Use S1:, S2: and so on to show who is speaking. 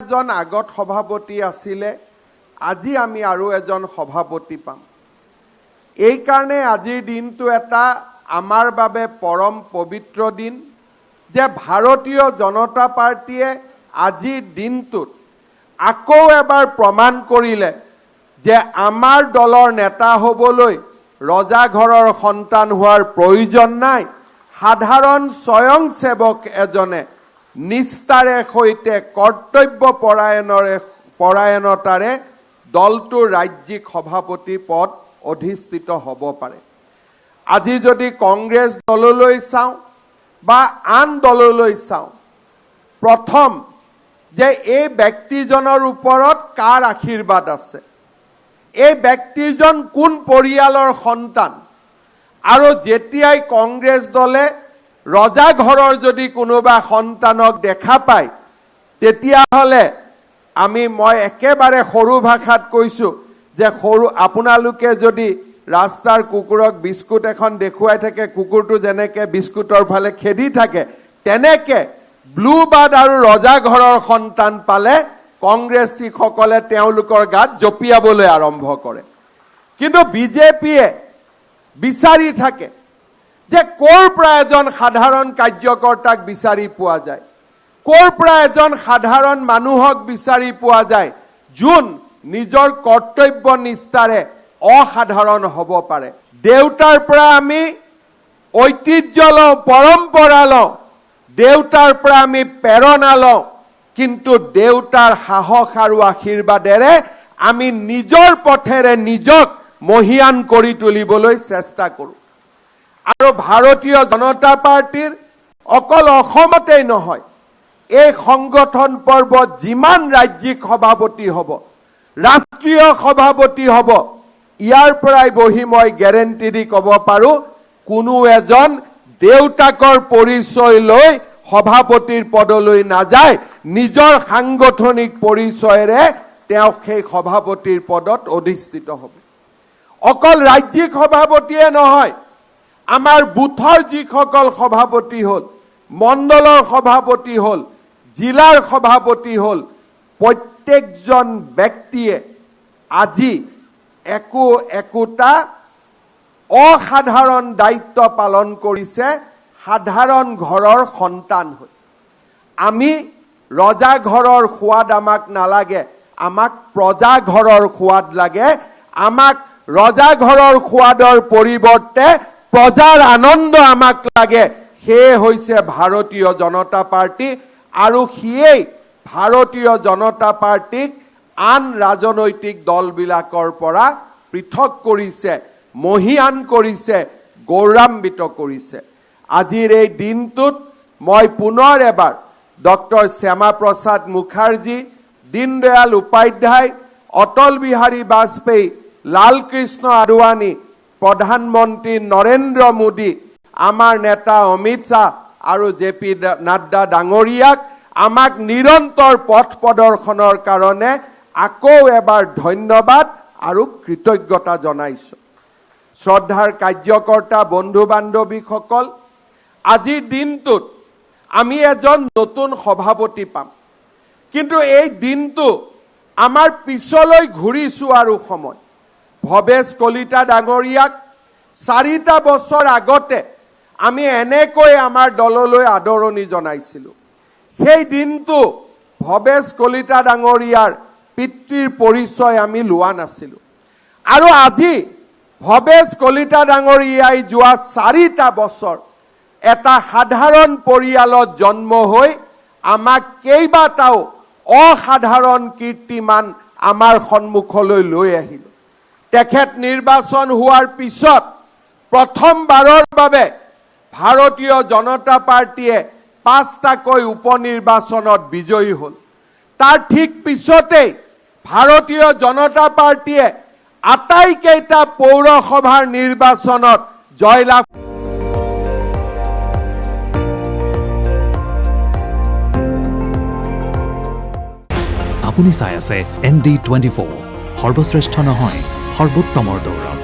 S1: এজন আগত সভাপতি আছিলে, আজি আমি আৰু এজন সভাপতি পাম। এই কাৰণে আজিৰ দিনটো এটা আমাৰ বাবে পৰম পবিত্ৰ দিন, যে ভাৰতীয় জনতা পাৰ্টীয়ে আজিৰ দিনটোত আকৌ এবাৰ প্ৰমাণ কৰিলে যে আমাৰ দলৰ নেতা হ'বলৈ ৰজাঘৰৰ সন্তান হোৱাৰ প্ৰয়োজন নাই। সাধাৰণ স্বয়ংসেৱক এজনে নিষ্ঠাৰে সৈতে কৰ্তব্য পৰায়ণতাৰে দলটোৰ ৰাজ্যিক সভাপতি পদ অধিষ্ঠিত হ'ব পাৰে। আজি যদি কংগ্ৰেছ দললৈ চাওঁ বা আন দললৈ চাওঁ, প্ৰথম যে এই ব্যক্তিজনৰ ওপৰত কাৰ আশীৰ্বাদ আছে, এই ব্যক্তিজন কোন পৰিয়ালৰ সন্তান, আৰু যেতিয়াই কংগ্ৰেছ দলে ৰজাঘৰৰ যদি কোনোবা সন্তানক দেখা পায়, তেতিয়াহ'লে মই একেবাৰে সৰু ভাষাত কৈছোঁ যে আপোনালোকে যদি ৰাস্তাৰ কুকুৰক বিস্কুট এখন দেখুৱাই থাকে, কুকুৰটো যেনেকৈ বিস্কুটৰ ফালে খেদি থাকে, তেনেকৈ ব্লু বাৰ্ড আৰু ৰজাঘৰৰ সন্তান পালে কংগ্ৰেছীসকলে তেওঁলোকৰ গাত জঁপিয়াবলৈ আৰম্ভ কৰে। কিন্তু বিজেপিয়ে বিচাৰি থাকে যে ক'ৰ পৰা এজন সাধাৰণ কাৰ্যকৰ্তাক বিচাৰি পোৱা যায়, ক'ৰ পৰা এজন সাধাৰণ মানুহক বিচাৰি পোৱা যায় যোন নিজৰ কৰ্তব্য নিষ্ঠাৰে অসাধাৰণ হ'ব পাৰে। দেউতাৰ পৰা আমি ঐতিহ্য লওঁ, পৰম্পৰা লওঁ, দেউতাৰ পৰা আমি প্ৰেৰণা লওঁ, কিন্তু দেউতাৰ সাহস আৰু আশীৰ্বাদেৰে আমি নিজৰ পথেৰে নিজক মহিয়ান কৰি তুলিবলৈ চেষ্টা কৰোঁ। আৰু ভাৰতীয় জনতা পাৰ্টীৰ অকল অসমতেই নহয়, এই সংগঠন পৰ্বত যিমান ৰাজ্যিক সভাপতি হ'ব, ৰাষ্ট্ৰীয় সভাপতি হ'ব, ইয়াৰ পৰাই বহি মই গেৰেণ্টি দি ক'ব পাৰোঁ, কোনো এজন দেউতাকৰ পৰিচয় লৈ সভাপতিৰ পদলৈ নাযায়, নিজৰ সাংগঠনিক পৰিচয়েৰে তেওঁ সেই সভাপতিৰ পদত অধিষ্ঠিত হ'ব। অকল ৰাজ্যিক সভাপতিয়ে নহয়, আমাৰ বুথৰ যিসকল সভাপতি হ'ল, মণ্ডলৰ সভাপতি হ'ল, জিলাৰ সভাপতি হ'ল, প্ৰত্যেকজন ব্যক্তিয়ে আজি একোটা অসাধাৰণ দায়িত্ব পালন কৰিছে সাধাৰণ ঘৰৰ সন্তান হৈ। আমি ৰজাঘৰৰ সোৱাদ আমাক নালাগে, আমাক প্ৰজাঘৰৰ সোৱাদ লাগে। আমাক ৰজাঘৰৰ সোৱাদৰ পৰিৱৰ্তে প্ৰজাৰ আনন্দ আমাক লাগে। সেয়ে হৈছে ভাৰতীয় জনতা পাৰ্টী, আৰু সিয়েই ভাৰতীয় জনতা পাৰ্টীক আন ৰাজনৈতিক দলবিলাকৰ পৰা পৃথক কৰিছে, মহিয়ান কৰিছে, গৌৰৱান্বিত কৰিছে। আজিৰ এই দিনটোত মই পুনৰ এবাৰ ডক্টৰ শ্যামা প্ৰসাদ মুখাৰ্জী, দীনদয়াল উপাধ্যায়, অটল বিহাৰী বাজপেয়ী, লালকৃষ্ণ আদৱানী, প্ৰধানমন্ত্ৰী নৰেন্দ্ৰ মোদী, আমাৰ নেতা অমিত শ্বাহ আৰু JP নাড্ডা ডাঙৰীয়াক আমাক নিৰন্তৰ পথ প্ৰদৰ্শনৰ কাৰণে আকৌ এবাৰ ধন্যবাদ আৰু কৃতজ্ঞতা জনাইছোঁ। শ্ৰদ্ধাৰ কাৰ্যকৰ্তা বন্ধু বান্ধৱীসকল, আজিৰ দিনটোত আমি এজন নতুন সভাপতি পাম, কিন্তু এই দিনটো আমাৰ পিছলৈ ঘূৰি চোৱাৰো সময়। ভৱেশ কলিতা ডাঙৰীয়াক 4টা বছৰ আগতে আমি এনেকৈ আমাৰ দললৈ আদৰণি জনাইছিলোঁ। সেই দিনটো ভৱেশ কলিতা ডাঙৰীয়াৰ পিতৃৰ পৰিচয় আমি লোৱা নাছিলোঁ, আৰু আজি ভৱেশ কলিতা ডাঙৰীয়াই যোৱা 4টা বছৰ এটা সাধাৰণ পৰিয়ালত জন্ম হৈ আমাক কেইবাটাও অসাধাৰণ কীৰ্তিমান আমাৰ সন্মুখলৈ লৈ আহিল। তেখেত নিৰ্বাচন হোৱাৰ পিছত প্ৰথমবাৰৰ বাবে ভাৰতীয় জনতা পাৰ্টীয়ে 5টাকৈ উপনিৰ্বাচনত বিজয়ী হ'ল। তাৰ ঠিক পিছতেই ভাৰতীয় জনতা পাৰ্টীয়ে আটাইকেইটা পৌৰসভাৰ নিৰ্বাচনত জয়লাভ।
S2: আপুনি চাই আছে ND24, সৰ্বশ্ৰেষ্ঠ নহয়, সৰ্বোত্তমৰ দৌৰ।